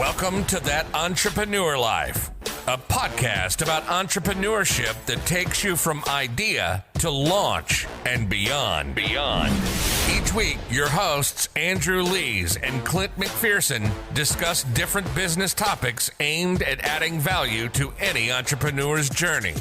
Welcome to That Entrepreneur Life, a podcast about entrepreneurship that takes you from idea to launch and beyond. Each week, your hosts, Andrew Lees and Clint McPherson, discuss different business topics aimed at adding value to any entrepreneur's journey.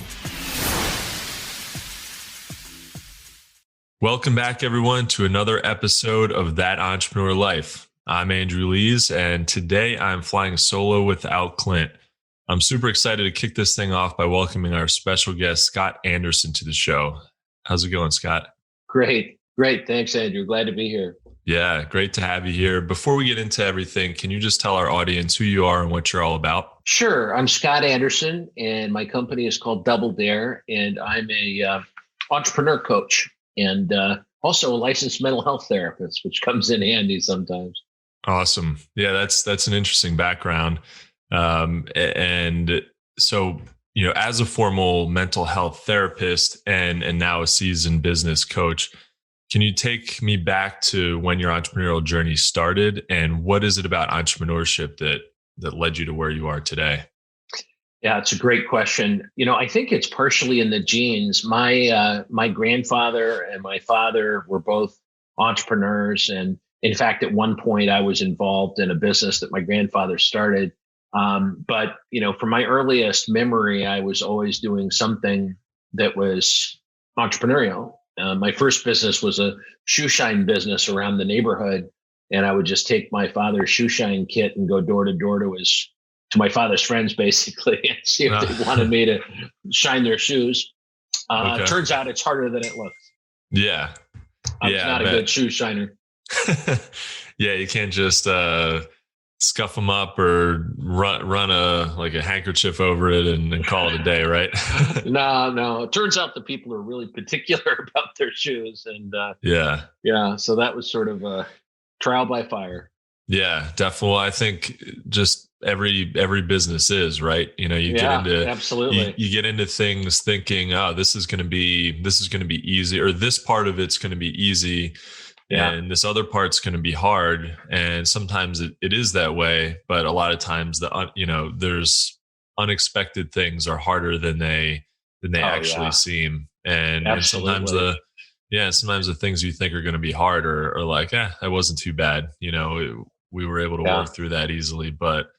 Welcome back, everyone, to another episode of That Entrepreneur Life. I'm Andrew Lees, and today I'm flying solo without Clint. I'm super excited to kick this thing off by welcoming our special guest, Scott Anderson, to the show. How's it going, Scott? Great. Thanks, Andrew. Glad to be here. Yeah, great to have you here. Before we get into everything, can you just tell our audience who you are and what you're all about? Sure. I'm Scott Anderson, and my company is called Double Dare, and I'm a entrepreneur coach and also a licensed mental health therapist, which comes in handy sometimes. Awesome. Yeah, that's an interesting background. And so, as a formal mental health therapist and now a seasoned business coach, can you take me back to when your entrepreneurial journey started, and what is it about entrepreneurship that led you to where you are today? Yeah, it's a great question. I think it's partially in the genes. My grandfather and my father were both entrepreneurs, and in fact, at one point, I was involved in a business that my grandfather started. But from my earliest memory, I was always doing something that was entrepreneurial. My first business was a shoe shine business around the neighborhood, and I would just take my father's shoe shine kit and go door to door to my father's friends, basically, and see if they wanted me to shine their shoes. Okay. Turns out it's harder than it looks. Yeah, I was not a good shoe shiner. Yeah, you can't just scuff them up or run a handkerchief over it and call it a day, right? No. It turns out the people are really particular about their shoes, and yeah. So that was sort of a trial by fire. Yeah, definitely. Well, I think just every business is, right. Get into absolutely. You get into things thinking, oh, this is going to be easy, or this part of it's going to be easy. Yeah. And this other part's going to be hard. And sometimes it is that way. But a lot of times there's unexpected things are harder than they actually seem. And sometimes sometimes the things you think are going to be hard are like, that wasn't too bad. We were able to work through that easily. But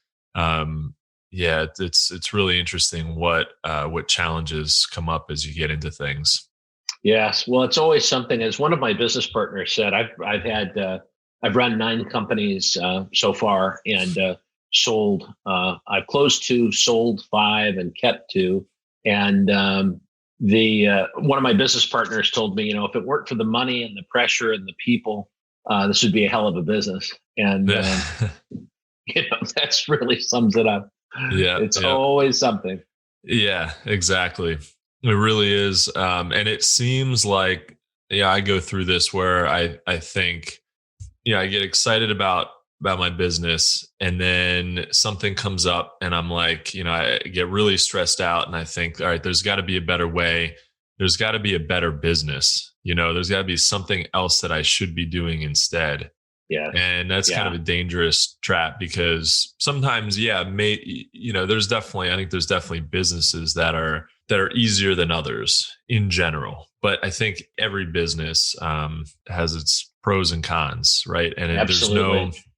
it's really interesting what challenges come up as you get into things. Yes. Well, it's always something. As one of my business partners said, I've run 9 companies so far, and I've closed 2, sold 5, and kept 2. And one of my business partners told me, if it weren't for the money and the pressure and the people, this would be a hell of a business. And that's really sums it up. Yeah, it's always something. Yeah, exactly. It really is. And it seems like, I go through this where I think, I get excited about my business, and then something comes up and I'm like, I get really stressed out, and I think, all right, there's got to be a better way. There's got to be a better business. There's got to be something else that I should be doing instead. Yeah. And that's kind of a dangerous trap, because sometimes, there's definitely businesses that are easier than others in general. But I think every business has its pros and cons, right? And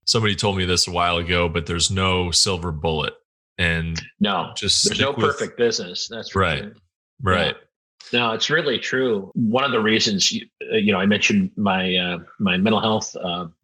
somebody told me this a while ago, but there's no silver bullet. And there's no perfect business. That's for right. Sure. Right. Yeah. No, it's really true. One of the reasons, I mentioned my mental health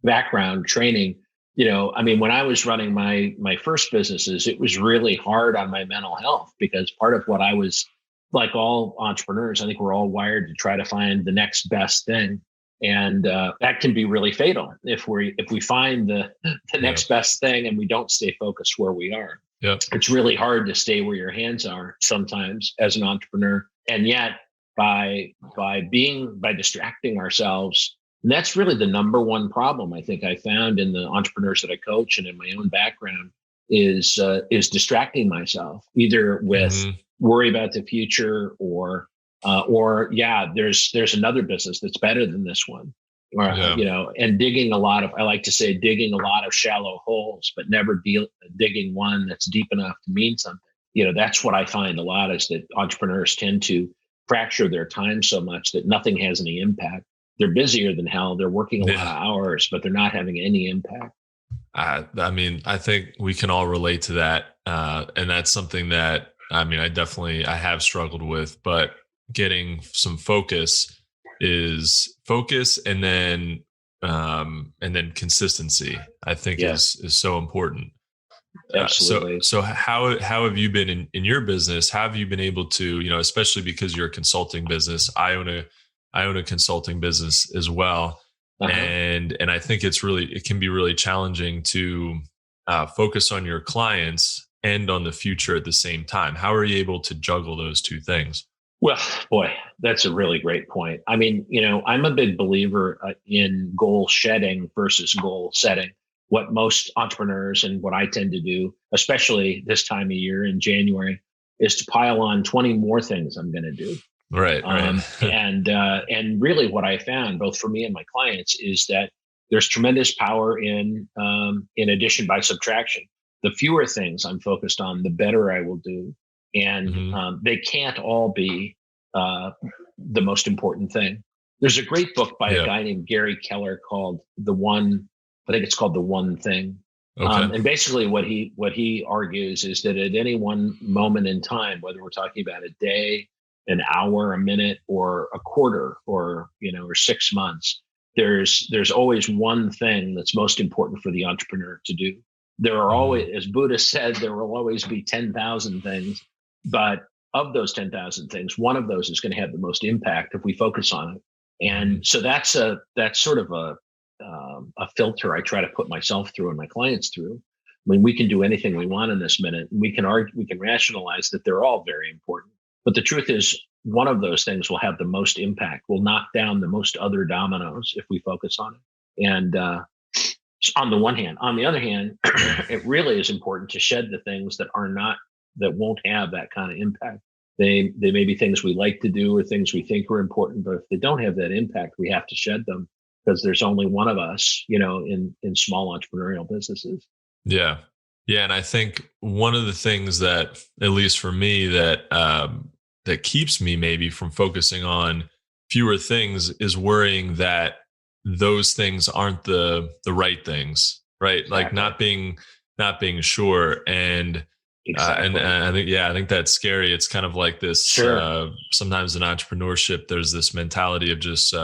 background training. When I was running my first businesses, it was really hard on my mental health, because part of what I was, like all entrepreneurs, I think we're all wired to try to find the next best thing. And that can be really fatal if we find the next best thing and we don't stay focused where we are. Yep. It's really hard to stay where your hands are sometimes as an entrepreneur. And yet by distracting ourselves, and that's really the number one problem I think I found in the entrepreneurs that I coach and in my own background is distracting myself, either with worry about the future or there's another business that's better than this one. or, Yeah. and digging a lot of, I like to say digging a lot of shallow holes, but never digging one that's deep enough to mean something. That's what I find a lot is that entrepreneurs tend to fracture their time so much that nothing has any impact. They're busier than hell. They're working a lot of hours, but they're not having any impact. I mean, I think we can all relate to that. And that's something that, I mean, I have struggled with, but getting some focus and then consistency, I think is so important. Absolutely. So how have you been in your business? How have you been able to, especially because you're a consulting business, I own a consulting business as well. Uh-huh. And I think it can be really challenging to focus on your clients and on the future at the same time. How are you able to juggle those two things? Well, boy, that's a really great point. I mean, I'm a big believer in goal shedding versus goal setting. What most entrepreneurs and what I tend to do, especially this time of year in January, is to pile on 20 more things I'm going to do. Right. And really what I found, both for me and my clients, is that there's tremendous power in addition by subtraction. The fewer things I'm focused on, the better I will do. And they can't all be the most important thing. There's a great book by a guy named Gary Keller called The One Thing. Okay. And basically what he argues is that at any one moment in time, whether we're talking about a day, an hour, a minute, or a quarter, or 6 months, there's always one thing that's most important for the entrepreneur to do. There are always, as Buddha said, there will always be 10,000 things, but of those 10,000 things, one of those is going to have the most impact if we focus on it. And so that's sort of a filter I try to put myself through and my clients through. I mean, we can do anything we want in this minute. We can rationalize that they're all very important. But the truth is, one of those things will have the most impact, will knock down the most other dominoes if we focus on it. And on the one hand. On the other hand, it really is important to shed the things that won't have that kind of impact. They may be things we like to do or things we think are important, but if they don't have that impact, we have to shed them because there's only one of us, in small entrepreneurial businesses. Yeah. Yeah. And I think one of the things that, at least for me, that keeps me maybe from focusing on fewer things is worrying that those things aren't the right things, right? Exactly. Like not being sure. And Exactly. And I think that's scary. It's kind of like this, sometimes in entrepreneurship, there's this mentality of just,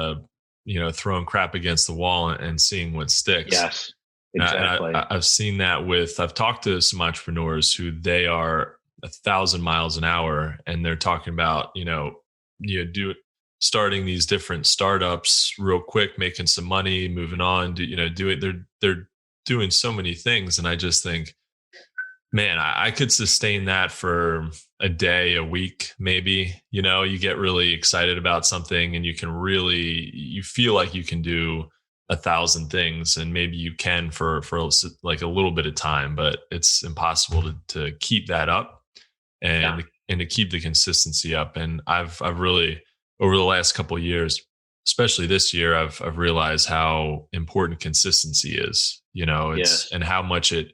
throwing crap against the wall and seeing what sticks. Yes, exactly. I've seen that I've talked to some entrepreneurs who they are 1,000 miles an hour and they're talking about, starting these different startups real quick, making some money, moving on, they're doing so many things. And I just think, man, I could sustain that for a day, a week, maybe. You get really excited about something and you feel like you can do 1,000 things, and maybe you can for like a little bit of time, but it's impossible to keep that up and to keep the consistency up. And I've really, over the last couple of years, especially this year, I've realized how important consistency is, and how much it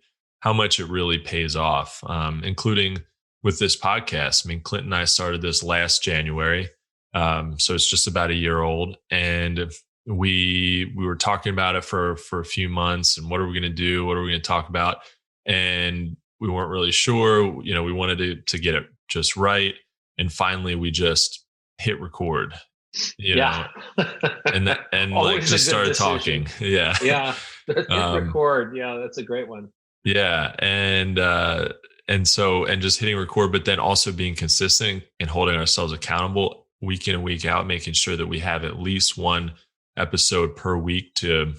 really pays off, including with this podcast. I mean, Clint and I started this last January. So it's just about a year old. And we were talking about it for a few months and what are we going to do? What are we going to talk about? And we weren't really sure, we wanted to get it just right. And finally we just hit record, and like just started talking. Yeah. Yeah. Hit record. Yeah. That's a great one. Yeah. And just hitting record, but then also being consistent and holding ourselves accountable week in and week out, making sure that we have at least one episode per week to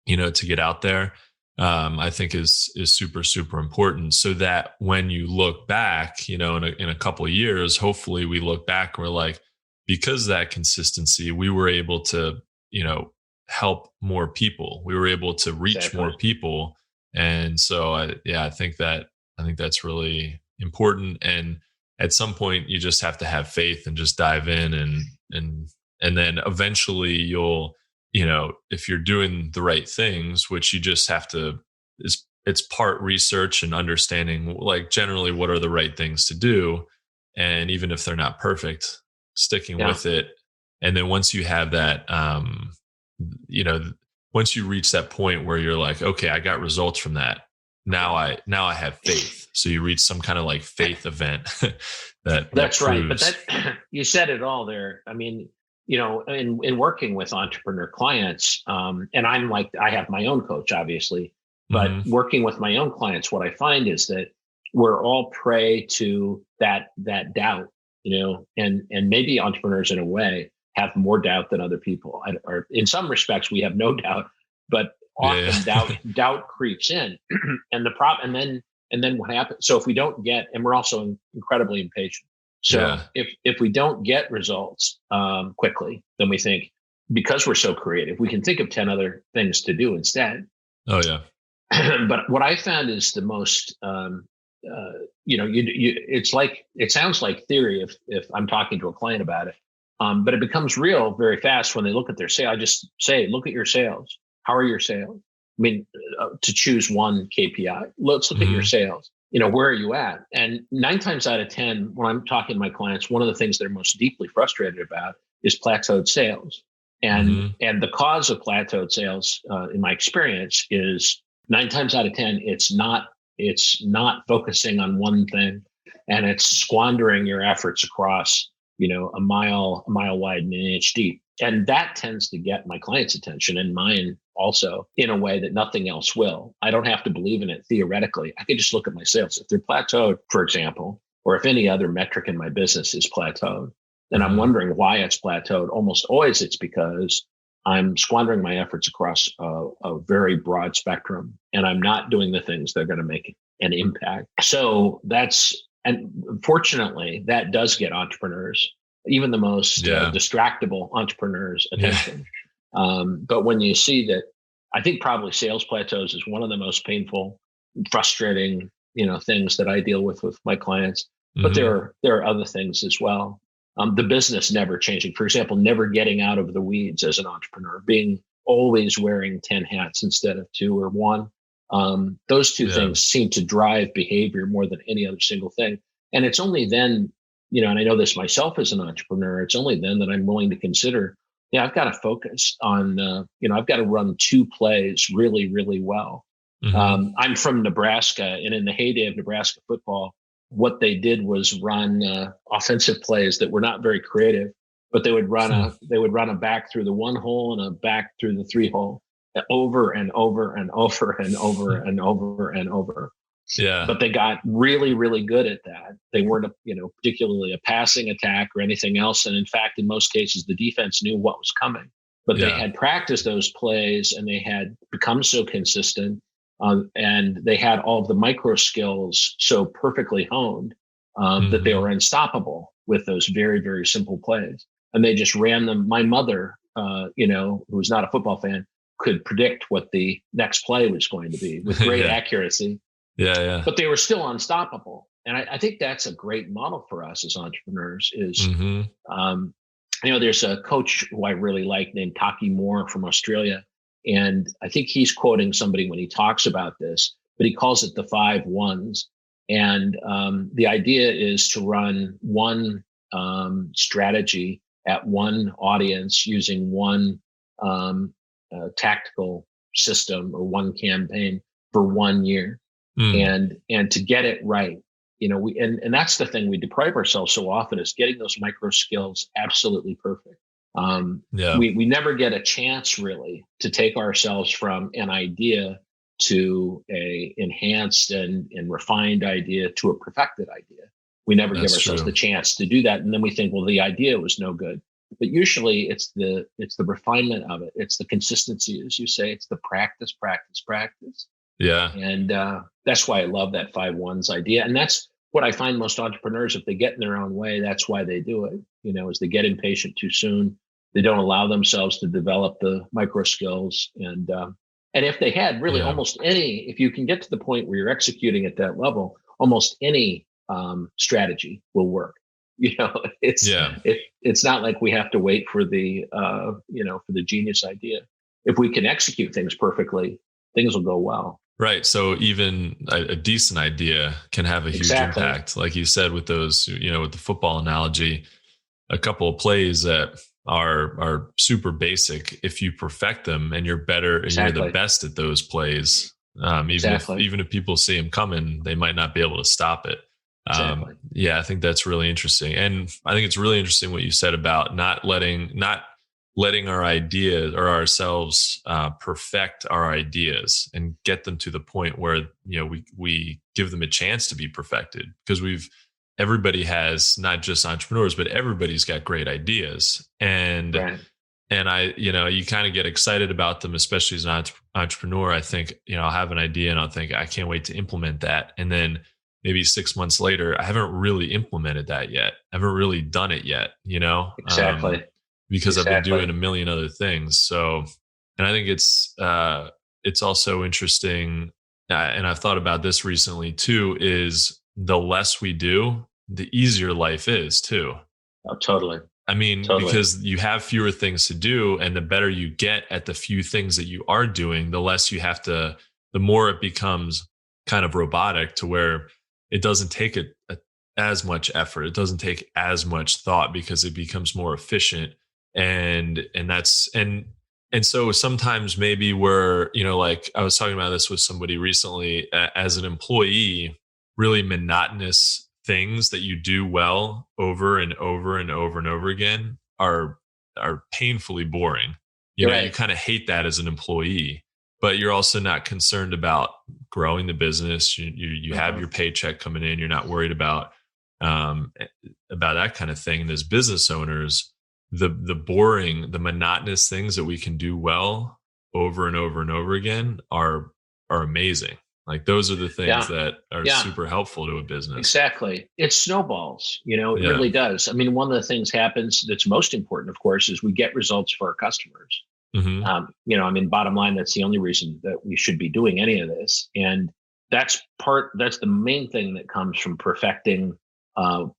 get out there. I think is super, super important, so that when you look back, in a couple of years, hopefully we look back and we're like, because of that consistency, we were able to, help more people. We were able to reach more people. And so, I think that's really important. And at some point, you just have to have faith and just dive in, and then eventually you'll if you're doing the right things, which you just have to, it's part research and understanding, like, generally what are the right things to do. And even if they're not perfect, sticking with it. And then once you have that, once you reach that point where you're like, okay, I got results from that. Now I have faith. So you reach some kind of like faith event that's right. But that you said it all there. I mean, in working with entrepreneur clients, and I have my own coach, obviously, but working with my own clients, what I find is that we're all prey to that doubt, and maybe entrepreneurs in a way have more doubt than other people. Or in some respects, we have no doubt, but often doubt creeps in, and then what happens? So if we don't get, and we're also incredibly impatient. So if we don't get results quickly, then we think, because we're so creative, we can think of 10 other things to do instead. Oh yeah. But what I found is the most, it's like, it sounds like theory if I'm talking to a client about it, but it becomes real very fast when they look at their sale. I just say, look at your sales. How are your sales? I mean, to choose one KPI, let's look at your sales. Where are you at? And 9 times out of 10, when I'm talking to my clients, one of the things they're most deeply frustrated about is plateaued sales. And the cause of plateaued sales, in my experience, is 9 times out of 10, it's not focusing on one thing, and it's squandering your efforts across, a mile wide and an inch deep. And that tends to get my client's attention, and mine also, in a way that nothing else will. I don't have to believe in it theoretically. I could just look at my sales. If they're plateaued, for example, or if any other metric in my business is plateaued, then I'm wondering why it's plateaued. Almost always it's because I'm squandering my efforts across a very broad spectrum, and I'm not doing the things that are going to make an impact. So and fortunately, that does get entrepreneurs, even the most distractible entrepreneurs, attention. But when you see that, I think probably sales plateaus is one of the most painful, frustrating, things that I deal with my clients. But there are other things as well. The business never changing. For example, never getting out of the weeds as an entrepreneur, being always wearing 10 hats instead of 2 or 1. Those two things seem to drive behavior more than any other single thing. And it's only then, and I know this myself as an entrepreneur, it's only then that I'm willing to consider, I've got to focus on, I've got to run 2 plays really, really well. I'm from Nebraska, and in the heyday of Nebraska football, what they did was run offensive plays that were not very creative, but they would run a back through the 1 hole and a back through the 3 hole over and over and over and over and over and over. Yeah. But they got really, really good at that. They weren't, particularly a passing attack or anything else. And in fact, in most cases, the defense knew what was coming, but they had practiced those plays, and they had become so consistent, and they had all of the micro skills so perfectly honed that they were unstoppable with those very, very simple plays. And they just ran them. My mother, who was not a football fan, could predict what the next play was going to be with great accuracy. Yeah. But they were still unstoppable. And I think that's a great model for us as entrepreneurs is, there's a coach who I really like named Taki Moore from Australia. And I think he's quoting somebody when he talks about this, but he calls it the 5 1s. And the idea is to run one strategy at one audience using one tactical system or one campaign for 1 year. And to get it right, and that's the thing we deprive ourselves so often, is getting those micro skills absolutely perfect. We never get a chance really to take ourselves from an idea to a enhanced and refined idea to a perfected idea. We never give ourselves the chance to do that. And then we think, well, the idea was no good. But usually it's the refinement of it. It's the consistency, as you say. It's the practice. Yeah. And that's why I love that 5 1s idea. And that's what I find most entrepreneurs, if they get in their own way, that's why they do it, is they get impatient too soon. They don't allow themselves to develop the micro skills. And if they had really almost any, if you can get to the point where you're executing at that level, almost any strategy will work. It's Yeah. it's not like we have to wait for the for the genius idea. If we can execute things perfectly, things will go well. Right. So even a decent idea can have a huge Exactly. impact. Like you said, with those, with the football analogy, a couple of plays that are super basic. If you perfect them and you're better and you're the Exactly. best at those plays, Exactly. even if people see them coming, they might not be able to stop it. Exactly. Yeah, I think that's really interesting, and I think it's really interesting what you said about not letting our ideas or ourselves perfect our ideas and get them to the point where we give them a chance to be perfected, because everybody has, not just entrepreneurs, but everybody's got great ideas. Right. And you kind of get excited about them, especially as an entrepreneur. I think, I'll have an idea and I'll think, I can't wait to implement that. And then maybe 6 months later, I haven't really implemented that yet. I haven't really done it yet, Exactly. because I've been Exactly. doing a million other things. So, and I think it's also interesting. And I've thought about this recently too, is the less we do, the easier life is too. Oh, totally. I mean, Totally. because you have fewer things to do, and the better you get at the few things that you are doing, the less you have to, the more it becomes kind of robotic, to where it doesn't take as much effort. It doesn't take as much thought, because it becomes more efficient. And so sometimes maybe we're, like I was talking about this with somebody recently, as an employee, really monotonous things that you do well over and over and over and over again are painfully boring. You're You right. kind of hate that as an employee, but you're also not concerned about growing the business. You have your paycheck coming in. You're not worried about that kind of thing. And as business owners, the boring, the monotonous things that we can do well over and over and over again are amazing. Like, those are the things Yeah. that are Yeah. super helpful to a business. Exactly. It snowballs, it Yeah. really does. I mean, one of the things happens that's most important, of course, is we get results for our customers. Hmm. Bottom line, that's the only reason that we should be doing any of this. And that's the main thing that comes from perfecting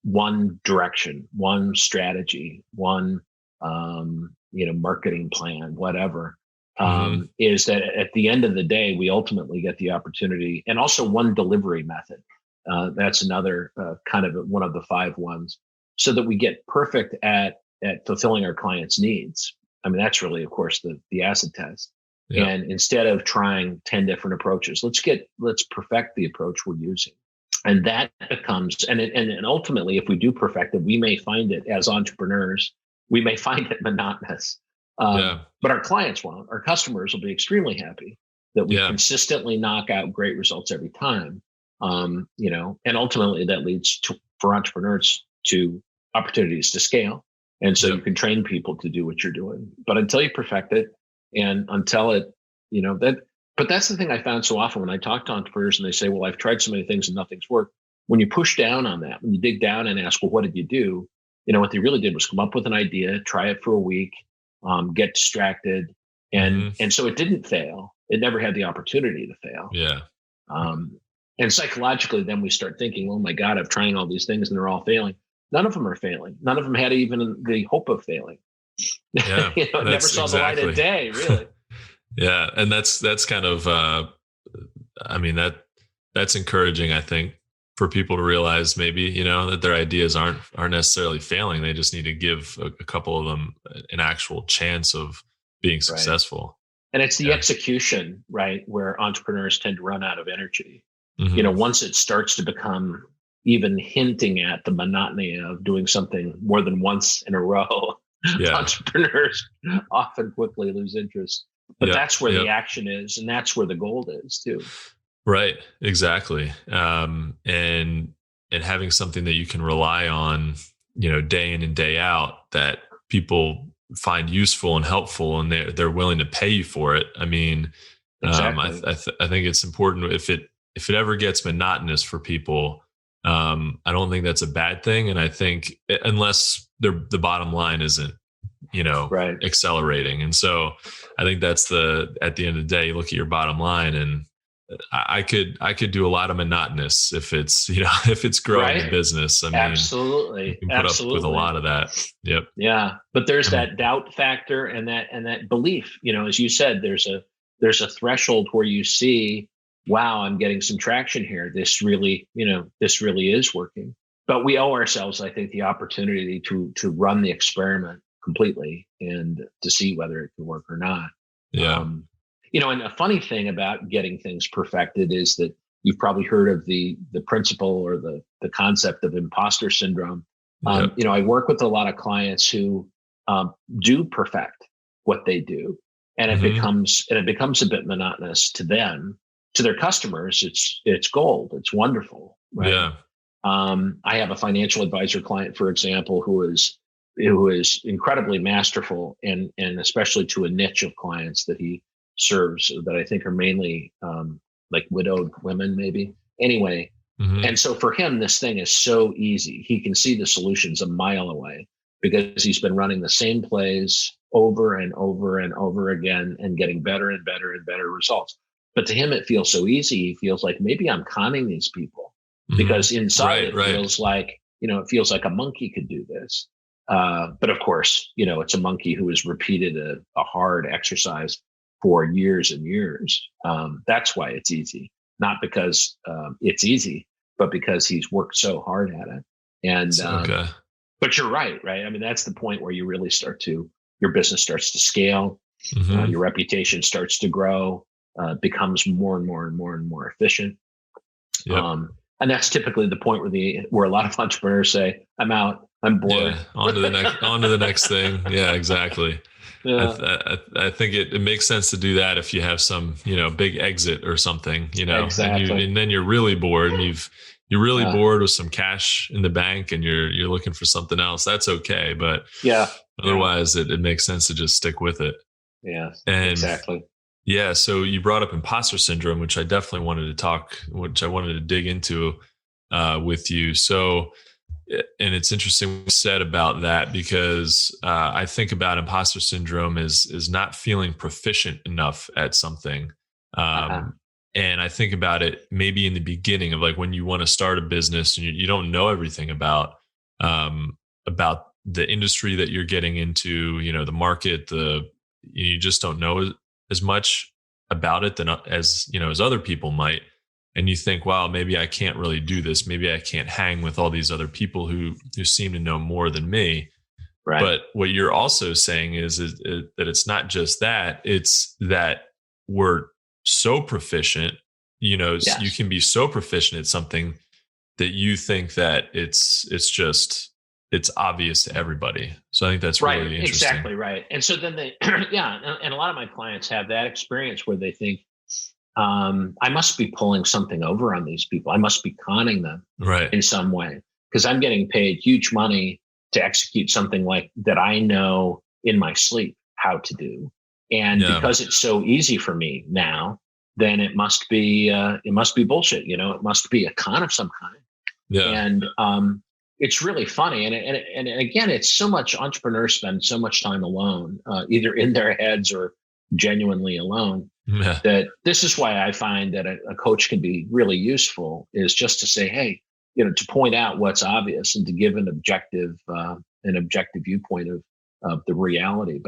one direction, one strategy, one, marketing plan, whatever. Hmm. Is that at the end of the day, we ultimately get the opportunity, and also one delivery method. That's another kind of one of the 5 ones, so that we get perfect at fulfilling our clients' needs. I mean, that's really, of course, the acid test. Yeah. And instead of trying 10 different approaches, let's perfect the approach we're using. And that becomes, and ultimately, if we do perfect it, we may find it, as entrepreneurs, we may find it monotonous. Yeah. But our clients won't. Our customers will be extremely happy that we Yeah. consistently knock out great results every time. And ultimately that leads for entrepreneurs to opportunities to scale. And so Yep. you can train people to do what you're doing. But until you perfect it, and until it, but that's the thing I found so often when I talk to entrepreneurs and they say, well, I've tried so many things and nothing's worked. When you push down on that, when you dig down and ask, well, what did you do? What they really did was come up with an idea, try it for a week, get distracted. Mhm. And so it didn't fail. It never had the opportunity to fail. Yeah. And psychologically, then we start thinking, oh my God, I'm trying all these things and they're all failing. None of them are failing. None of them had even the hope of failing. Yeah. Never That's saw the light of day, really. Yeah. And that's kind of, I mean, that's encouraging, I think, for people to realize, maybe, that their ideas aren't necessarily failing. They just need to give a couple of them an actual chance of being successful. And it's the Yeah. execution, right, where entrepreneurs tend to run out of energy. Mhm. Once it starts to become even hinting at the monotony of doing something more than once in a row, Yeah. entrepreneurs often quickly lose interest. But Yep. that's where the Yep. action is, and that's where the gold is too. Right. Exactly. And having something that you can rely on, day in and day out, that people find useful and helpful, and they're willing to pay you for it. I mean, Exactly. I think it's important, if it ever gets monotonous for people. I don't think that's a bad thing, and I think, unless the bottom line isn't, Right. accelerating. And so I think that's at the end of the day, you look at your bottom line, and I could do a lot of monotonous if it's, if it's growing the business. I mean, absolutely, you can put up with a lot of that. Yep. Yeah. But there's that doubt factor and that belief, as you said, there's a threshold where you see, wow, I'm getting some traction here. This really is working. But we owe ourselves, I think, the opportunity to run the experiment completely and to see whether it can work or not. Yeah. And a funny thing about getting things perfected is that you've probably heard of the principle or the concept of imposter syndrome. Yep. I work with a lot of clients who do perfect what they do, and it becomes a bit monotonous to them. To their customers, it's gold. It's wonderful, right? Yeah. I have a financial advisor client, for example, who is incredibly masterful, and especially to a niche of clients that he serves that I think are mainly like widowed women, maybe. Anyway, and so for him, this thing is so easy. He can see the solutions a mile away because he's been running the same plays over and over and over again and getting better and better and better results. But to him, it feels so easy. He feels like maybe I'm conning these people because inside feels like, it feels like a monkey could do this. But of course, it's a monkey who has repeated a hard exercise for years and years. That's why it's easy, not because it's easy, but because he's worked so hard at it. And but you're right? I mean, that's the point where you really your business starts to scale, your reputation starts to grow, becomes more and more and more and more efficient. Yep. And that's typically the point where a lot of entrepreneurs say, "I'm out. I'm bored. Yeah, on to the next thing." Yeah, exactly. Yeah. I think it makes sense to do that if you have some, big exit or something, exactly. And then you're really bored and you're really bored with some cash in the bank and you're looking for something else. That's okay. But otherwise it makes sense to just stick with it. Yeah, exactly. Yeah. So you brought up imposter syndrome, which I definitely wanted to dig into with you. So, and it's interesting what you said about that because I think about imposter syndrome is not feeling proficient enough at something. And I think about it maybe in the beginning of like when you want to start a business and you don't know everything about the industry that you're getting into, the market, you just don't know as much about it as other people might. And you think, wow, maybe I can't really do this. Maybe I can't hang with all these other people who seem to know more than me. Right. But what you're also saying is that it's not just that, it's that we're so proficient, yes. You can be so proficient at something that you think that it's obvious to everybody. So I think that's really interesting. Exactly right. And so then and a lot of my clients have that experience where they think, I must be pulling something over on these people. I must be conning them in some way because I'm getting paid huge money to execute something like that I know in my sleep how to do. And because it's so easy for me now, then it must be bullshit. It must be a con of some kind. Yeah. And it's really funny. And again, it's so much entrepreneurs spend so much time alone, either in their heads or genuinely alone. Yeah. That this is why I find that a coach can be really useful is just to say, hey, to point out what's obvious and to give an objective viewpoint of the reality.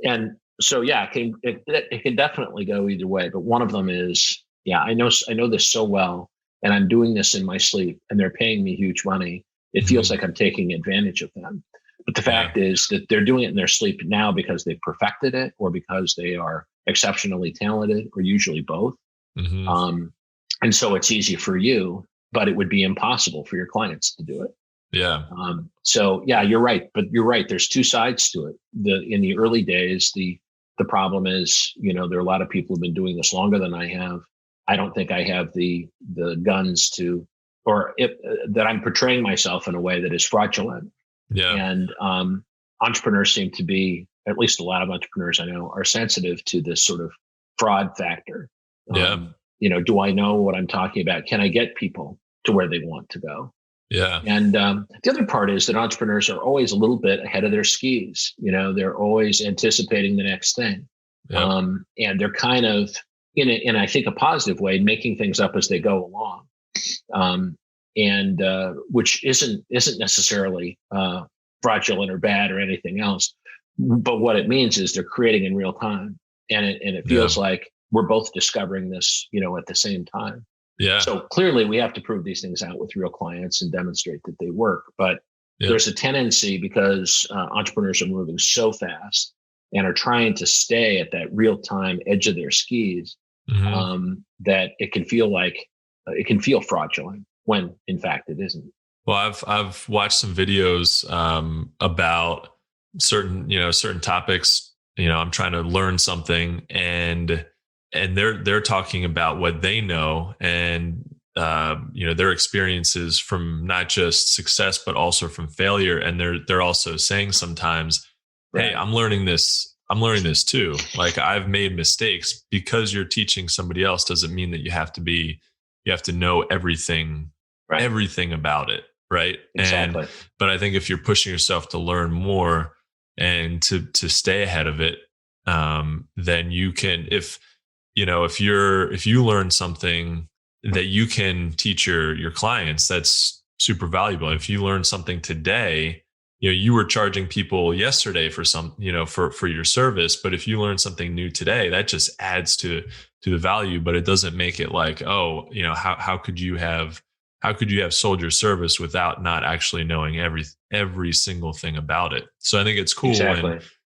It can definitely go either way. But one of them is, I know this so well, and I'm doing this in my sleep, and they're paying me huge money. It feels like I'm taking advantage of them. But the fact is that they're doing it in their sleep now because they've perfected it or because they are exceptionally talented, or usually both. And so it's easy for you, but it would be impossible for your clients to do it. Yeah. You're right. But you're right. There's two sides to it. In the early days, the problem is, there are a lot of people who've been doing this longer than I have. I don't think I have the guns to, that I'm portraying myself in a way that is fraudulent. Yeah. And entrepreneurs seem to be, at least a lot of entrepreneurs I know, are sensitive to this sort of fraud factor. Do I know what I'm talking about? Can I get people to where they want to go? Yeah. And the other part is that entrepreneurs are always a little bit ahead of their skis. They're always anticipating the next thing. And they're kind of, in I think a positive way, making things up as they go along, and which isn't necessarily fraudulent or bad or anything else. But what it means is they're creating in real time, and it feels like we're both discovering this, at the same time. Yeah. So clearly, we have to prove these things out with real clients and demonstrate that they work. But there's a tendency, because entrepreneurs are moving so fast and are trying to stay at that real time edge of their skis, that it can feel fraudulent when in fact it isn't. Well, I've watched some videos about certain topics. I'm trying to learn something, and they're talking about what they know, and their experiences from not just success but also from failure. And they're also saying sometimes, hey, I'm learning this too. Like, I've made mistakes. Because you're teaching somebody else doesn't mean that you have to know everything about it. Right. Exactly. But I think if you're pushing yourself to learn more and to stay ahead of it, then you can, if you learn something that you can teach your clients, that's super valuable. If you learn something today, you were charging people yesterday for for your service, but if you learn something new today, that just adds to the value, but it doesn't make it like, how could you have sold your service without not actually knowing every single thing about it? So I think it's cool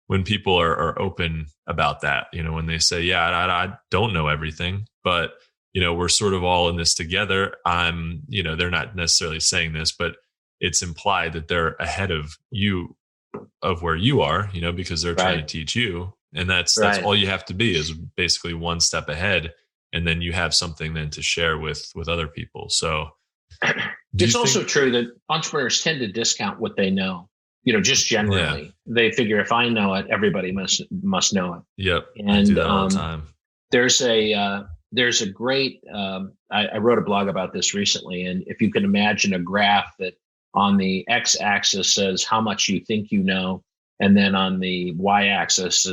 when people are open about that, when they say, I don't know everything, but we're sort of all in this together. They're not necessarily saying this, but it's implied that they're ahead of you, of where you are, because they're trying to teach you. And that's all you have to be, is basically one step ahead. And then you have something then to share with other people. So it's also true that entrepreneurs tend to discount what they know, just generally. They figure, if I know it, everybody must know it. Yep. And I do that all the time. There's a great, I wrote a blog about this recently. And if you can imagine a graph that on the x-axis says how much you think you know, and then on the y-axis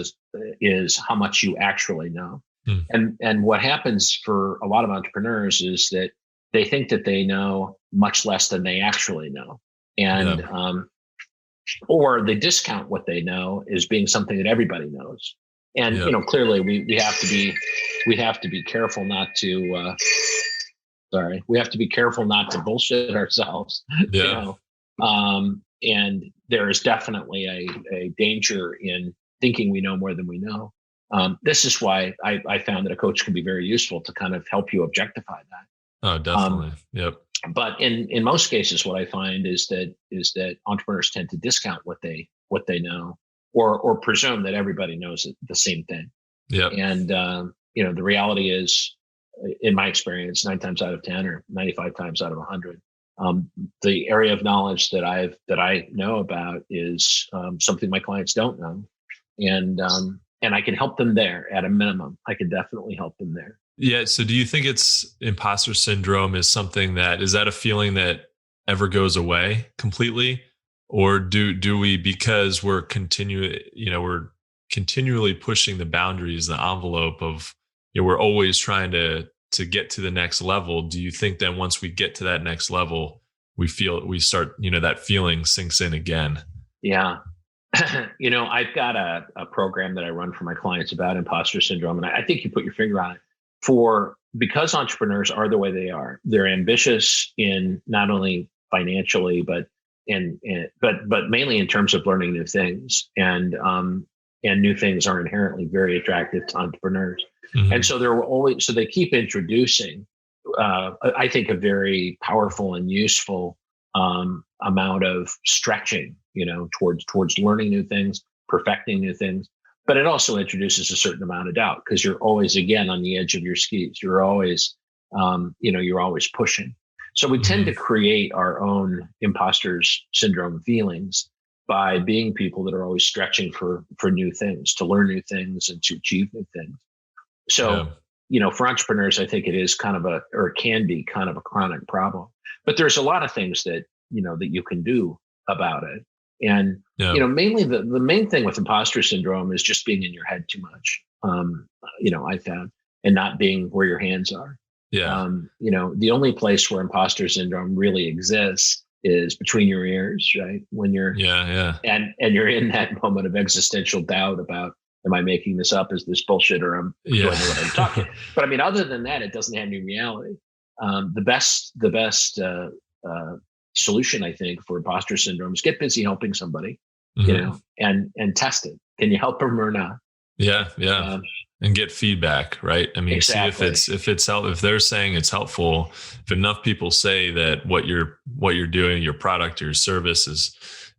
is how much you actually know. And what happens for a lot of entrepreneurs is that they think that they know much less than they actually know. And, or they discount what they know as being something that everybody knows. And, clearly we have to be careful not to, we have to be careful not to bullshit ourselves. And there is definitely a danger in thinking we know more than we know. This is why I found that a coach can be very useful to kind of help you objectify that. Oh, definitely. But in most cases, what I find is that entrepreneurs tend to discount what they know, or presume that everybody knows the same thing. And the reality is, in my experience, 9 times out of 10 or 95 times out of 100, the area of knowledge that I know about is something my clients don't know, and I can help them there at a minimum. I can definitely help them there. Yeah. So do you think it's imposter syndrome is that a feeling that ever goes away completely? Or do we, because we're continually pushing the boundaries, the envelope of, we're always trying to get to the next level. Do you think that once we get to that next level, we start, that feeling sinks in again? Yeah. I've got a program that I run for my clients about imposter syndrome. And I think you put your finger on it. Because entrepreneurs are the way they are, they're ambitious in not only financially, but mainly in terms of learning new things, and new things are inherently very attractive to entrepreneurs. And so they keep introducing, I think, a very powerful and useful amount of stretching, towards learning new things, perfecting new things. But it also introduces a certain amount of doubt, because you're always, again, on the edge of your skis. You're always, you're always pushing. So we tend to create our own imposter syndrome feelings by being people that are always stretching for new things, to learn new things and to achieve new things. So, for entrepreneurs, I think it is it can be kind of a chronic problem. But there's a lot of things that you can do about it. And, mainly the main thing with imposter syndrome is just being in your head too much. I found and not being where your hands are. Yeah. The only place where imposter syndrome really exists is between your ears, right? When you're and you're in that moment of existential doubt about, am I making this up? Is this bullshit, or do I know what I'm talking? But I mean, other than that, it doesn't have any reality. The best solution, I think, for imposter syndrome is get busy helping somebody, and test it. Can you help them or not? Yeah. And get feedback, right? I mean, exactly. See if they're saying it's helpful, if enough people say that what you're doing, your product or your service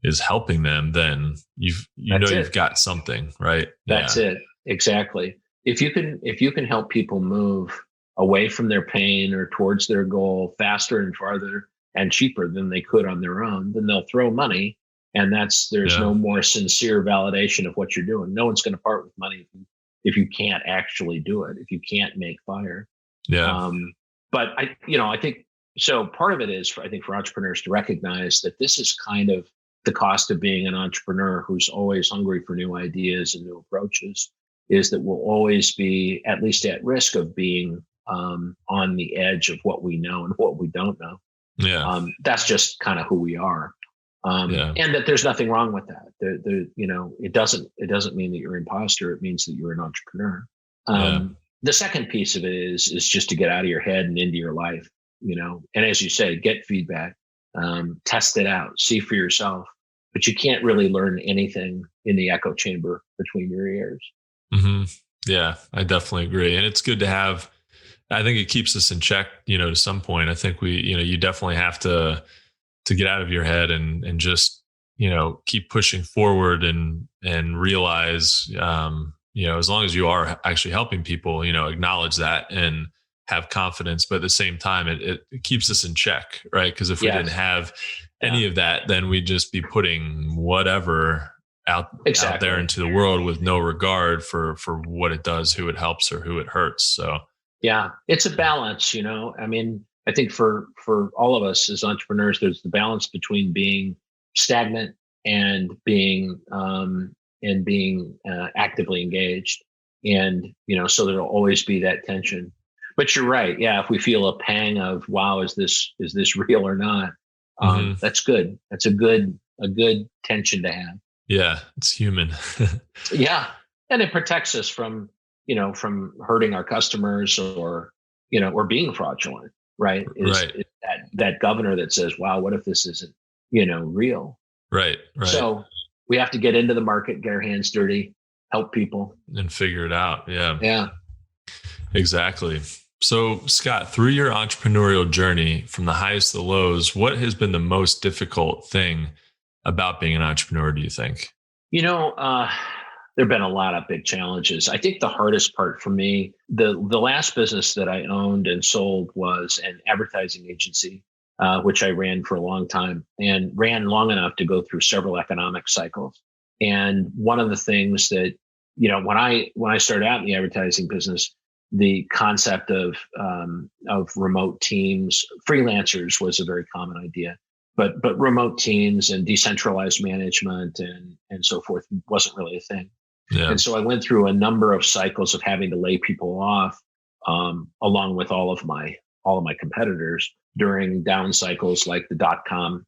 is helping them, then you've got something, right? That's it. Exactly. If you can help people move away from their pain or towards their goal faster and farther and cheaper than they could on their own, then they'll throw money. And there's no more sincere validation of what you're doing. No one's going to part with money if you can't actually do it, if you can't make fire. Yeah. But I think so. Part of it is, I think, for entrepreneurs to recognize that this is kind of the cost of being an entrepreneur who's always hungry for new ideas and new approaches, is that we'll always be at least at risk of being on the edge of what we know and what we don't know. Yeah. That's just kind of who we are. And that there's nothing wrong with that. It doesn't mean that you're an imposter. It means that you're an entrepreneur. The second piece of it is just to get out of your head and into your life, and as you say, get feedback, test it out, see for yourself, but you can't really learn anything in the echo chamber between your ears. Mm-hmm. Yeah, I definitely agree. And it's good to have, I think it keeps us in check, to some point. I think you definitely have to get out of your head and just, keep pushing forward and realize, as long as you are actually helping people, acknowledge that and have confidence, but at the same time, it keeps us in check, right? Because if we didn't have any of that, then we'd just be putting whatever out there into the world with no regard for what it does, who it helps or who it hurts. So yeah, it's a balance, I mean, I think for all of us as entrepreneurs, there's the balance between being stagnant and being actively engaged, and so there'll always be that tension. But you're right, yeah. If we feel a pang of, wow, is this real or not? That's good. That's a good tension to have. Yeah, it's human. Yeah, and it protects us from hurting our customers or being fraudulent. Right. Is that governor that says, wow, what if this isn't, real? Right. So we have to get into the market, get our hands dirty, help people. And figure it out. Yeah. Yeah. Exactly. So Scott, through your entrepreneurial journey from the highest to the lows, what has been the most difficult thing about being an entrepreneur, do you think? There have been a lot of big challenges. I think the hardest part for me, the last business that I owned and sold was an advertising agency, which I ran for a long time and ran long enough to go through several economic cycles. And one of the things that, when I started out in the advertising business, the concept of remote teams, freelancers was a very common idea. But remote teams and decentralized management and so forth wasn't really a thing. Yeah. And so I went through a number of cycles of having to lay people off, along with all of my competitors during down cycles like the .com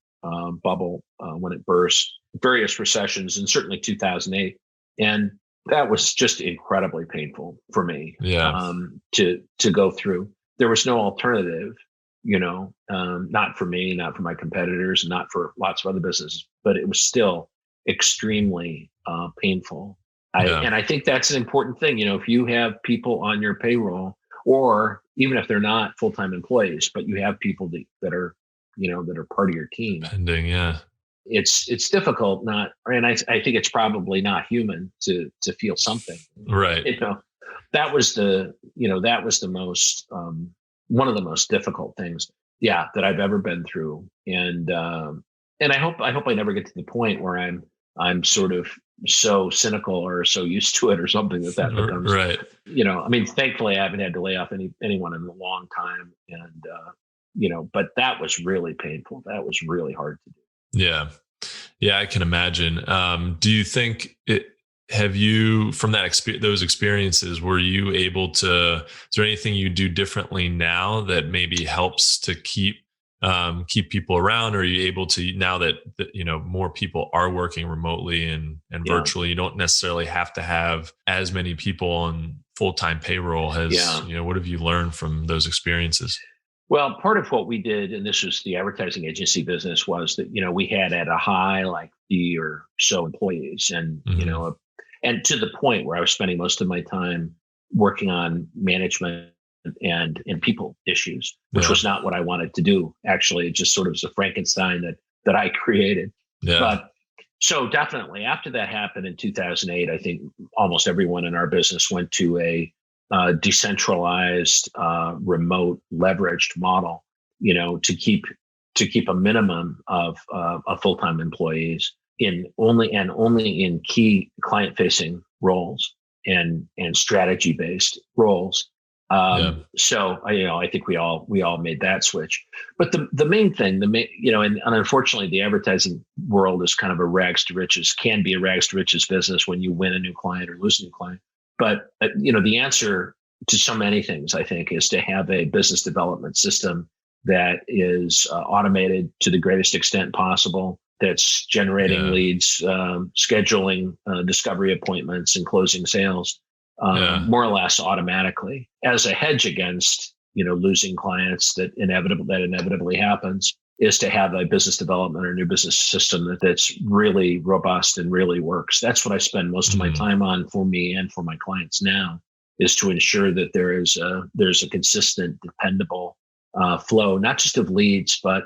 bubble when it burst, various recessions, and certainly 2008. And that was just incredibly painful for me. Yeah. To go through. There was no alternative. Not for me, not for my competitors, not for lots of other businesses, but it was still extremely painful. And I think that's an important thing. If you have people on your payroll, or even if they're not full-time employees, but you have people that are part of your team. Pending, yeah. It's difficult, and I think it's probably not human to feel something. Right. That was the most one of the most difficult things, that I've ever been through. And I hope I never get to the point where I'm sort of so cynical or so used to it or something that becomes right. I mean, thankfully I haven't had to lay off anyone in a long time. And, but that was really painful. That was really hard to do. Yeah. Yeah, I can imagine. Do you think have you, from those experiences, were you able to, is there anything you do differently now that maybe helps to keep people around? Or are you able to, now that more people are working remotely and virtually, you don't necessarily have to have as many people on full-time payroll? What have you learned from those experiences? Well, part of what we did, and this was the advertising agency business, was that, we had at a high, like 50 or so employees, and, and to the point where I was spending most of my time working on management and people issues, which was not what I wanted to do. Actually, it just sort of was a Frankenstein that I created. Yeah. But so definitely after that happened in 2008, I think almost everyone in our business went to a decentralized, remote, leveraged model, to keep a minimum of full-time employees in only in key client-facing roles and strategy-based roles. So I think we all made that switch. But the main thing, and unfortunately, the advertising world is kind of can be a rags to riches business when you win a new client or lose a new client. But the answer to so many things, I think, is to have a business development system that is automated to the greatest extent possible, that's generating leads, scheduling discovery appointments, and closing sales more or less automatically, as a hedge against losing clients that inevitably happens. Is to have a business development or new business system that's really robust and really works. That's what I spend most of my time on, for me and for my clients now, is to ensure that there's a consistent, dependable flow, not just of leads, but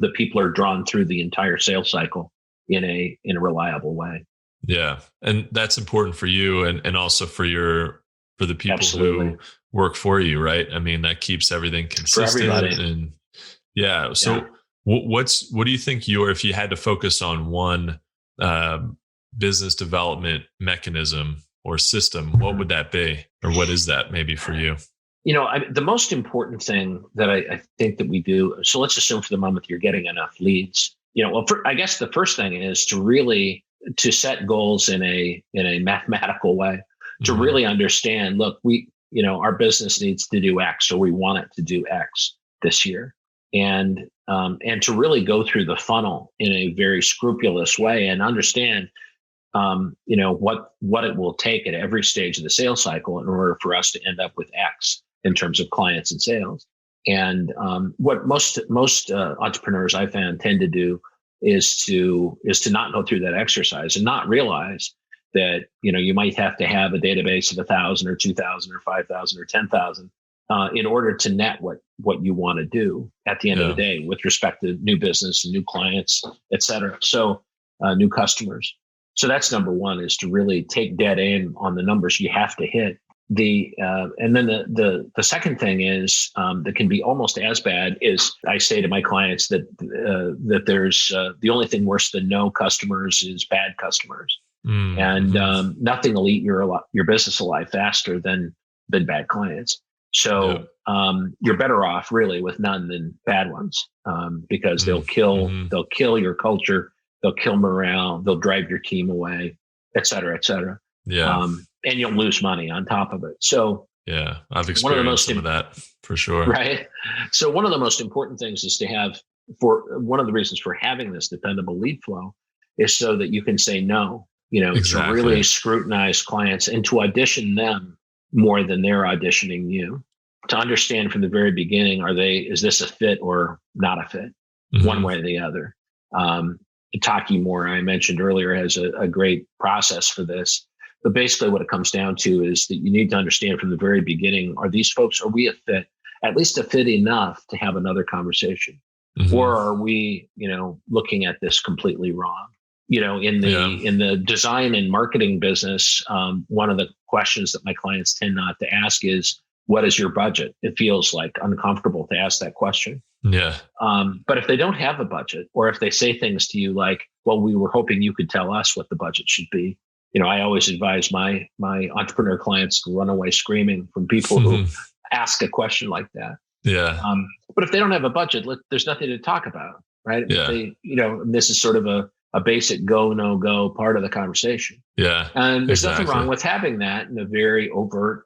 that people are drawn through the entire sales cycle in a reliable way. Yeah, and that's important for you, and also for the people Absolutely. who work for you, right? I mean, that keeps everything consistent. For everybody. And so. What do you think if you had to focus on one business development mechanism or system, what would that be? Or what is that maybe for you? The most important thing that I think that we do, so let's assume for the moment you're getting enough leads. I guess the first thing is to set goals in a mathematical way, to really understand, look, our business needs to do X, or we want it to do X this year. And to really go through the funnel in a very scrupulous way and understand, what it will take at every stage of the sales cycle in order for us to end up with X in terms of clients and sales. And what most entrepreneurs I found tend to do is to not go through that exercise and not realize that you might have to have a database of 1,000 or 2,000 or 5,000 or 10,000. In order to net what you want to do at the end of the day with respect to new business and new clients, et cetera. So new customers. So that's number one, is to really take dead aim on the numbers you have to hit. And then the second thing is that can be almost as bad is, I say to my clients that there's the only thing worse than no customers is bad customers. And nothing will eat your business alive faster than bad clients. So you're better off really with none than bad ones, because they'll kill your culture, they'll kill morale, they'll drive your team away, et cetera, et cetera. Yeah. And you'll lose money on top of it. So yeah, I've experienced some of that for sure. Right. So one of the most important things is to have, one of the reasons for having this dependable lead flow is so that you can say no, to really scrutinize clients and to audition them more than they're auditioning you, to understand from the very beginning, is this a fit or not a fit, one way or the other. Taki Moore, I mentioned earlier, has a great process for this. But basically what it comes down to is that you need to understand from the very beginning, are we a fit, at least a fit enough to have another conversation? Or are we, looking at this completely wrong? In the design and marketing business, one of the questions that my clients tend not to ask is, what is your budget? It feels like uncomfortable to ask that question. Yeah. But if they don't have a budget, or if they say things to you like, well, we were hoping you could tell us what the budget should be. I always advise my entrepreneur clients to run away screaming from people who ask a question like that. Yeah. But if they don't have a budget, there's nothing to talk about, right? Yeah. This is sort of a basic go, no go part of the conversation. Yeah. And there's exactly. nothing wrong with having that in a very overt,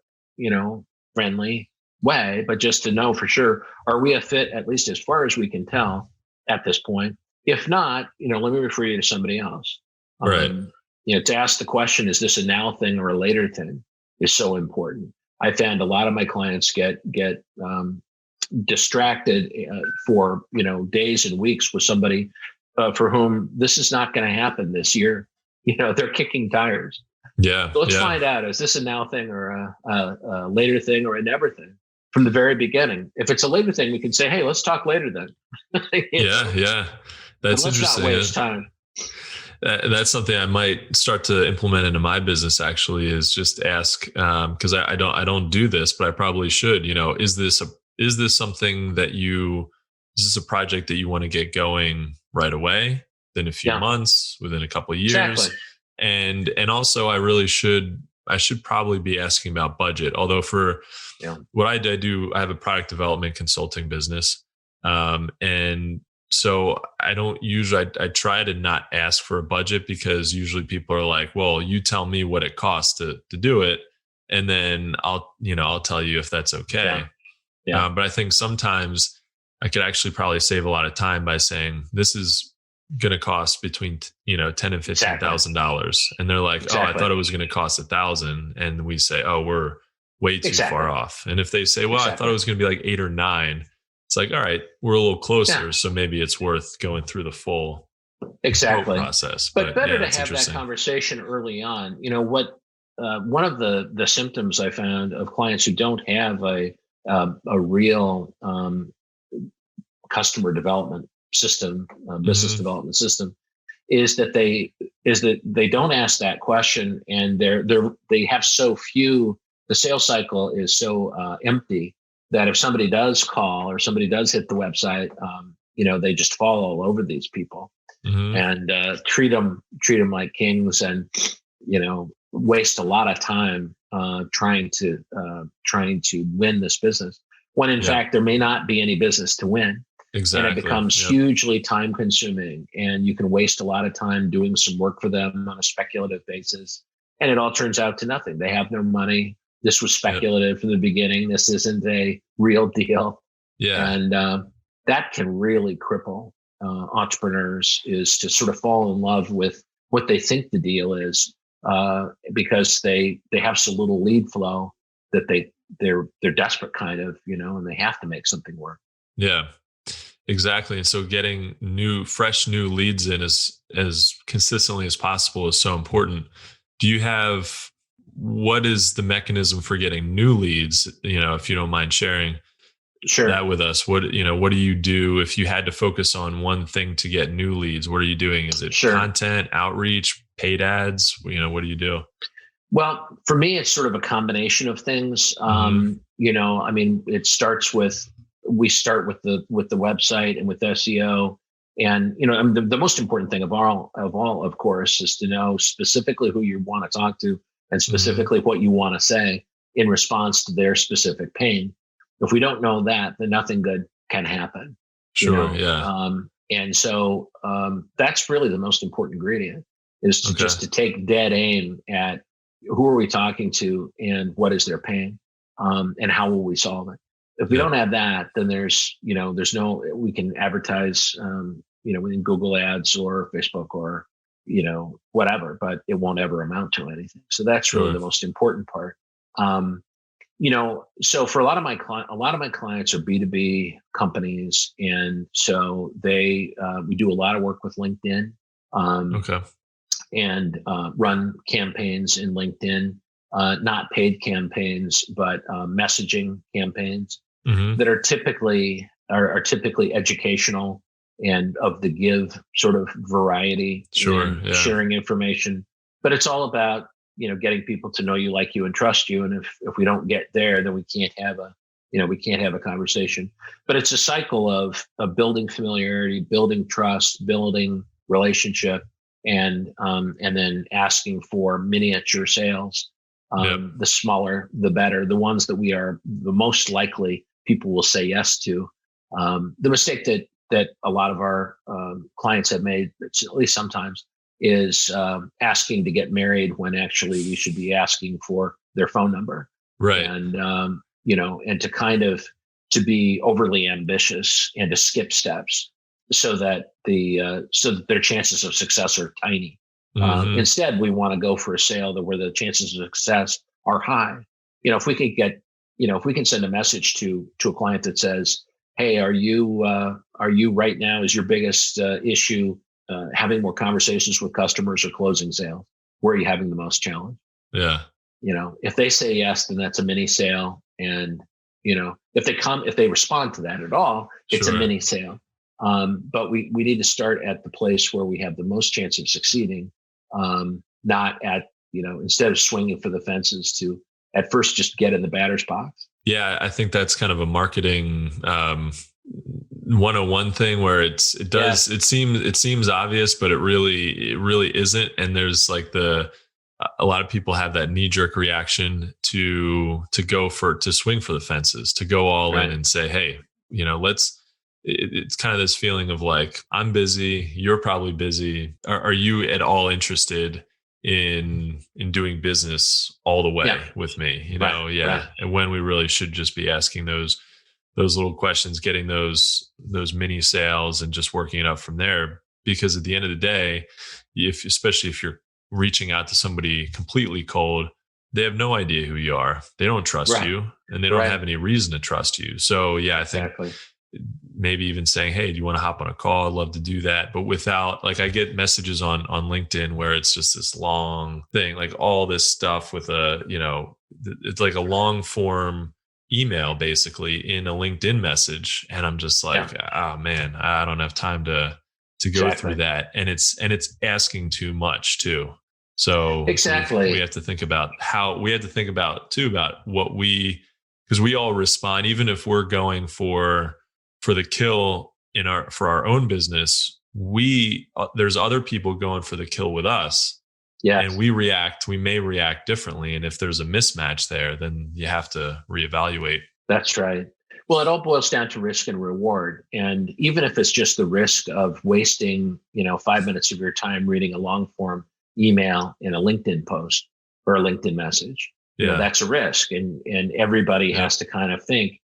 friendly way, but just to know for sure, are we a fit, at least as far as we can tell at this point? If not, let me refer you to somebody else. Right. To ask the question, is this a now thing or a later thing, is so important. I found a lot of my clients get distracted for days and weeks with somebody for whom this is not going to happen this year. They're kicking tires. Yeah. So let's find out, is this a now thing or a later thing or a never thing from the very beginning? If it's a later thing, we can say, hey, let's talk later then. Yeah. That's let's interesting. Not waste time. That's something I might start to implement into my business. Actually, is just ask because I don't do this, but I probably should. Is this something that is this a project that you want to get going right away? Then a few months, within a couple of years, Exactly. and also I should probably be asking about budget. Although for what I do, I have a product development consulting business, and so I try to not ask for a budget, because usually people are like, well, you tell me what it costs to do it, and then I'll tell you if that's okay. Yeah. But I think sometimes I could actually probably save a lot of time by saying, this is going to cost between $10,000 and $15,000, and they're like, oh, I thought it was going to cost $1,000, and we say, oh, we're way too far off. And if they say, well, I thought it was going to be like 8 or 9. It's like, all right, we're a little closer, so maybe it's worth going through the full process. But better to have that conversation early on. One of the symptoms I found of clients who don't have a real customer development system, business development system, is that they don't ask that question, and they have so few. The sales cycle is so empty that if somebody does call or somebody does hit the website, they just fall all over these people and treat them like kings, and waste a lot of time trying to win this business, when in fact there may not be any business to win. Exactly. And it becomes hugely time consuming, and you can waste a lot of time doing some work for them on a speculative basis, and it all turns out to nothing. They have no money. This was speculative from the beginning. This isn't a real deal. Yeah. And that can really cripple entrepreneurs, is to sort of fall in love with what they think the deal is, because they have so little lead flow that they're desperate kind of, and they have to make something work. Yeah, exactly. And so getting fresh new leads in as consistently as possible is so important. What is the mechanism for getting new leads? If you don't mind sharing that with us, what do you do if you had to focus on one thing to get new leads? What are you doing? Is it content, outreach, paid ads? What do you do? Well, for me, it's sort of a combination of things. It starts with, we start with the website and with SEO. And, the most important thing of all, of course, is to know specifically who you want to talk to, and specifically what you want to say in response to their specific pain. If we don't know that, then nothing good can happen. Sure. Yeah. And so that's really the most important ingredient, is to just to take dead aim at who are we talking to and what is their pain, and how will we solve it. If we don't have that, then there's we can advertise, in Google ads or Facebook or, whatever, but it won't ever amount to anything. So that's really the most important part. So for a lot of my clients are B2B companies. And so we do a lot of work with LinkedIn, and run campaigns in LinkedIn, not paid campaigns, but messaging campaigns that are typically educational and of the give sort of variety, sharing information. But it's all about, getting people to know you, like you, and trust you. And if we don't get there, then we can't have a conversation. But it's a cycle of building familiarity, building trust, building relationship, and then asking for miniature sales. The smaller, the better. The ones that we are the most likely people will say yes to. The mistake that that a lot of our clients have made, at least sometimes, is asking to get married when actually you should be asking for their phone number. Right. And, and to kind of to be overly ambitious and to skip steps so that their chances of success are tiny. Instead, we want to go for a sale where the chances of success are high. If we can send a message to a client that says, "Hey, are you right now, is your biggest issue having more conversations with customers or closing sales? Where are you having the most challenge?" Yeah. If they say yes, then that's a mini sale. And, if they respond to that at all, it's a mini sale. But we need to start at the place where we have the most chance of succeeding, not at, instead of swinging for the fences, to at first just get in the batter's box. Yeah, I think that's kind of a marketing 101 thing where it seems obvious, but it really isn't. And there's like a lot of people have that knee-jerk reaction to swing for the fences, to go all in and say, "Hey, it's kind of this feeling of like, I'm busy, you're probably busy. Are you at all interested in doing business all the way with me?" Right. And when we really should just be asking those little questions, getting those mini sales and just working it up from there. Because at the end of the day, especially if you're reaching out to somebody completely cold, they have no idea who you are. They don't trust you, and they don't have any reason to trust you. So I think maybe even saying, "Hey, do you want to hop on a call? I'd love to do that." But without, like, I get messages on LinkedIn where it's just this long thing, like all this stuff with it's like a long form email basically in a LinkedIn message. And I'm just like, oh man, I don't have time to go through that. And it's asking too much too. So we have to think about what because we all respond, even if we're going for the kill for our own business, there's other people going for the kill with us. And we may react differently. And if there's a mismatch there, then you have to reevaluate. That's right. Well, it all boils down to risk and reward. And even if it's just the risk of wasting, 5 minutes of your time reading a long form email in a LinkedIn post or a LinkedIn message, that's a risk. And everybody has to kind of think,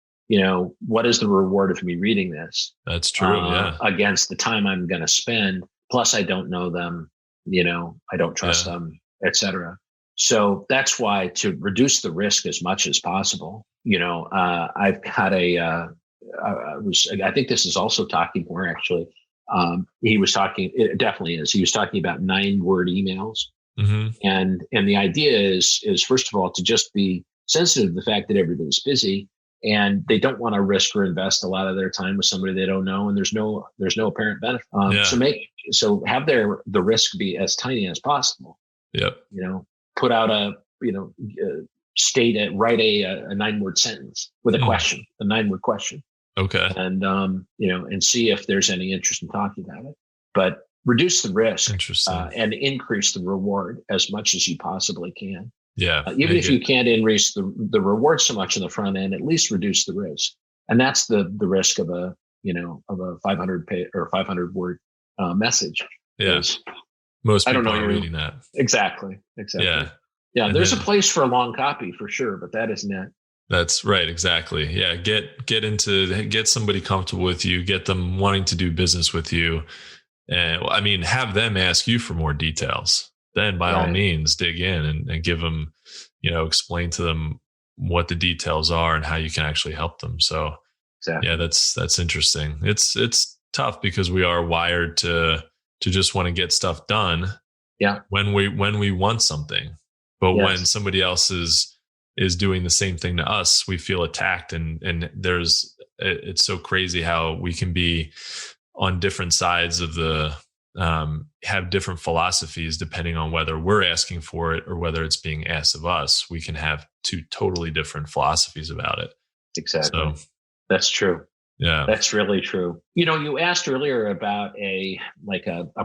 what is the reward of me reading this? That's true. Against the time I'm going to spend. Plus, I don't know them. I don't trust them, et cetera. So that's why, to reduce the risk as much as possible, I've got I think this is also talking more actually. It definitely is. He was talking about 9-word emails. Mm-hmm. And the idea is first of all, to just be sensitive to the fact that everybody's busy and they don't want to risk or invest a lot of their time with somebody they don't know. And there's no apparent benefit. So have the risk be as tiny as possible. Yep. Put out write a 9-word sentence with a question, a 9-word question. Okay. And, and see if there's any interest in talking about it, but reduce the risk and increase the reward as much as you possibly can. Yeah. Even if you can't increase the reward so much in the front end, at least reduce the risk. And that's the risk of a 500 page or 500 word message. Yeah. Most people aren't reading that. Exactly. Yeah. Yeah. And there's a place for a long copy for sure, but that isn't it. That's right. Exactly. Yeah. Get somebody comfortable with you, get them wanting to do business with you. And have them ask you for more details. Then by all means, dig in and give them, explain to them what the details are and how you can actually help them. So that's interesting. It's tough because we are wired to just want to get stuff done. Yeah. When we want something, but when somebody else is doing the same thing to us, we feel attacked. And it's so crazy how we can be on different sides of have different philosophies depending on whether we're asking for it or whether it's being asked of us. We can have two totally different philosophies about it. Exactly. So, that's true. Yeah. That's really true. You asked earlier about a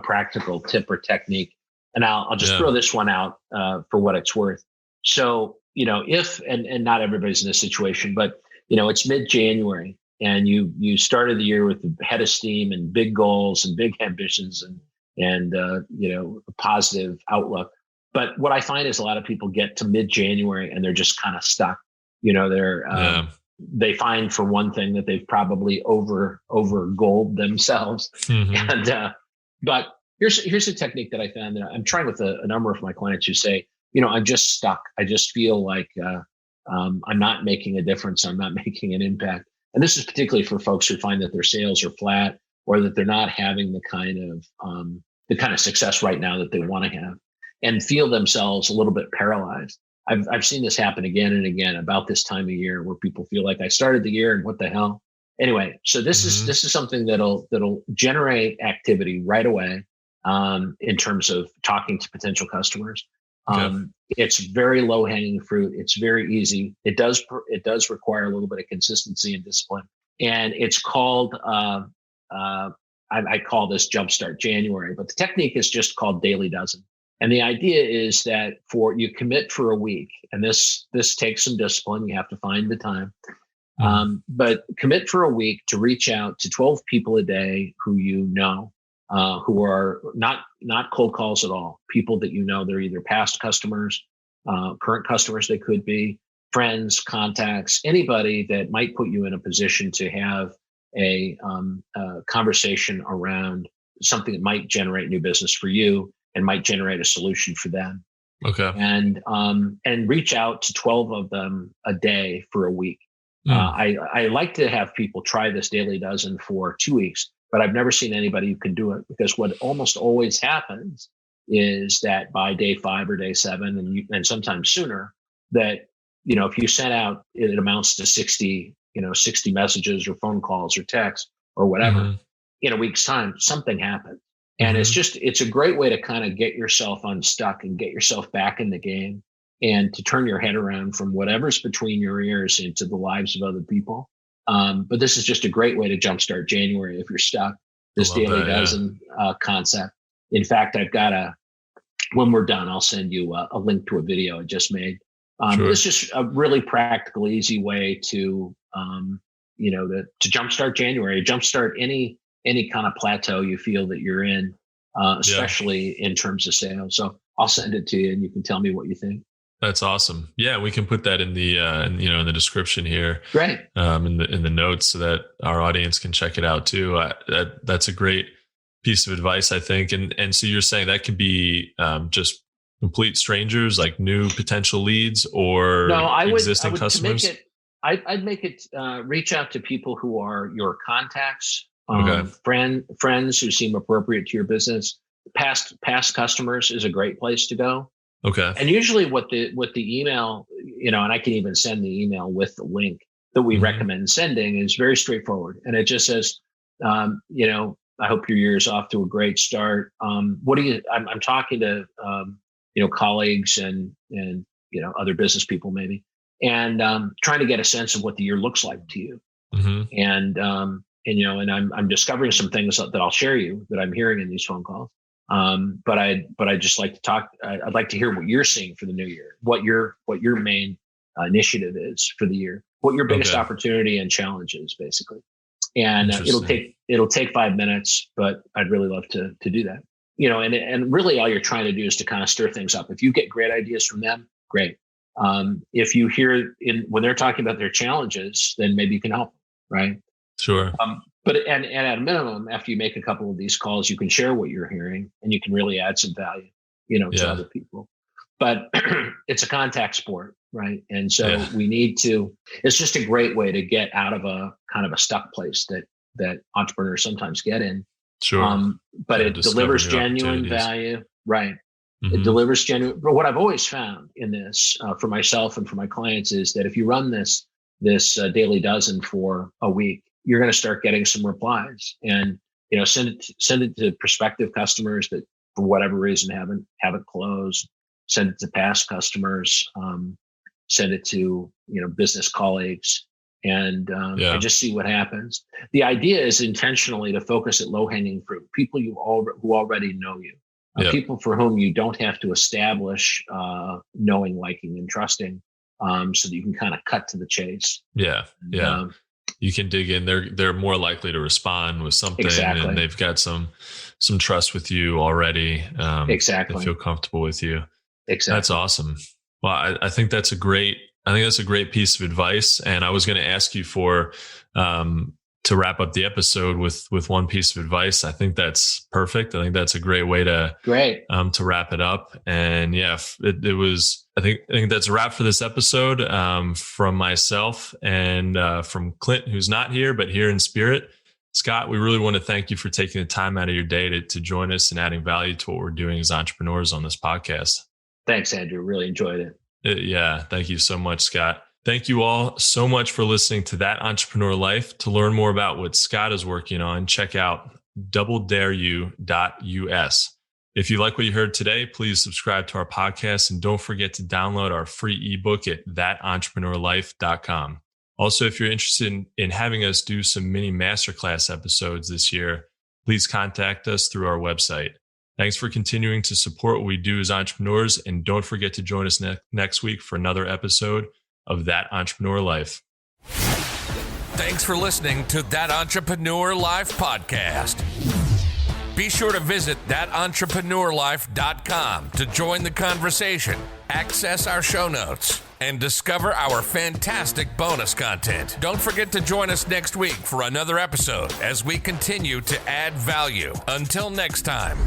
practical tip or technique, and I'll just throw this one out for what it's worth. So, if, and not everybody's in this situation, but, it's mid-January and you started the year with a head of steam and big goals and big ambitions and a positive outlook. But what I find is a lot of people get to mid-January and they're just kind of stuck. They find, for one thing, that they've probably over goaled themselves. Mm-hmm. But here's a technique that I found that I'm trying with a number of my clients who say, I'm just stuck. I just feel like I'm not making a difference. I'm not making an impact. And this is particularly for folks who find that their sales are flat or that they're not having the kind of success right now that they want to have, and feel themselves a little bit paralyzed. I've seen this happen again and again about this time of year, where people feel like, I started the year and what the hell. Anyway, so this is something that'll generate activity right away in terms of talking to potential customers. It's very low hanging fruit. It's very easy. It does require a little bit of consistency and discipline. And it's called, I call this Jumpstart January, but the technique is just called Daily Dozen. And the idea is that you commit for a week, and this takes some discipline. You have to find the time. But commit for a week to reach out to 12 people a day who who are not cold calls at all. People that they're either past customers, current customers, they could be friends, contacts, anybody that might put you in a position to have a conversation around something that might generate new business for you and might generate a solution for them. Okay. And reach out to 12 of them a day for a week. I like to have people try this Daily Dozen for 2 weeks, but I've never seen anybody who can do it, because what almost always happens is that by day 5 or day 7, and sometimes sooner, that, if you send out, it amounts to 60 messages or phone calls or texts or whatever, in a week's time, something happens. And it's a great way to kind of get yourself unstuck and get yourself back in the game, and to turn your head around from whatever's between your ears into the lives of other people. But this is just a great way to jumpstart January if you're stuck. This Daily Dozen concept. In fact, I've got when we're done, I'll send you a link to a video I just made. Sure. It's just a really practical, easy way to jumpstart January, jumpstart any kind of plateau you feel that you're in, especially in terms of sales. So I'll send it to you, and you can tell me what you think. That's awesome. Yeah, we can put that in the in the description here. Great. In the notes, so that our audience can check it out too. That's a great piece of advice, I think. And so you're saying that could be just complete strangers, like new potential leads, or existing customers? I'd make it reach out to people who are your contacts, friends who seem appropriate to your business. Past customers is a great place to go. Okay. And usually what the email, and I can even send the email with the link that we recommend sending, is very straightforward. And it just says, I hope your year is off to a great start. I'm talking to, colleagues and other business people maybe, and trying to get a sense of what the year looks like to you. And I'm discovering some things that I'll share you that I'm hearing in these phone calls. But I'd just like to talk. I'd like to hear what you're seeing for the new year, what your main initiative is for the year, what your biggest opportunity and challenge is, basically. And it'll take 5 minutes, but I'd really love to do that. And really all you're trying to do is to kind of stir things up. If you get great ideas from them, great. If you hear when they're talking about their challenges, then maybe you can help, right? Sure. But at a minimum, after you make a couple of these calls, you can share what you're hearing, and you can really add some value, to other people. But it's a contact sport, right? And so it's just a great way to get out of a kind of a stuck place that entrepreneurs sometimes get in. Sure. But it delivers genuine value, right? It delivers genuine. But what I've always found in this for myself and for my clients is that if you run this Daily Dozen for a week, you're going to start getting some replies, and send it to prospective customers that for whatever reason haven't closed. Send it to past customers. Send it to business colleagues, and just see what happens. The idea is intentionally to focus at low hanging fruit, people who already know you, people for whom you don't have to establish knowing, liking, and trusting, so that you can kind of cut to the chase. you can dig in. They're more likely to respond with something, Exactly. and they've got some trust with you already. Exactly. They feel comfortable with you. Exactly. That's awesome. Well, I think that's a great piece of advice. And I was going to ask you for to wrap up the episode with one piece of advice. I think that's perfect. I think that's a great way to wrap it up. And yeah, it was. I think that's a wrap for this episode. From myself and from Clint, who's not here but here in spirit. Scott, we really want to thank you for taking the time out of your day to join us and adding value to what we're doing as entrepreneurs on this podcast. Thanks, Andrew. Really enjoyed it. Yeah, thank you so much, Scott. Thank you all so much for listening to That Entrepreneur Life. To learn more about what Scott is working on, check out doubledareyou.us. If you like what you heard today, please subscribe to our podcast and don't forget to download our free ebook at thatentrepreneurlife.com. Also, if you're interested in having us do some mini masterclass episodes this year, please contact us through our website. Thanks for continuing to support what we do as entrepreneurs, and don't forget to join us next week for another episode of That Entrepreneur Life. Thanks for listening to That Entrepreneur Life podcast. Be sure to visit thatentrepreneurlife.com to join the conversation, access our show notes, and discover our fantastic bonus content. Don't forget to join us next week for another episode as we continue to add value. Until next time.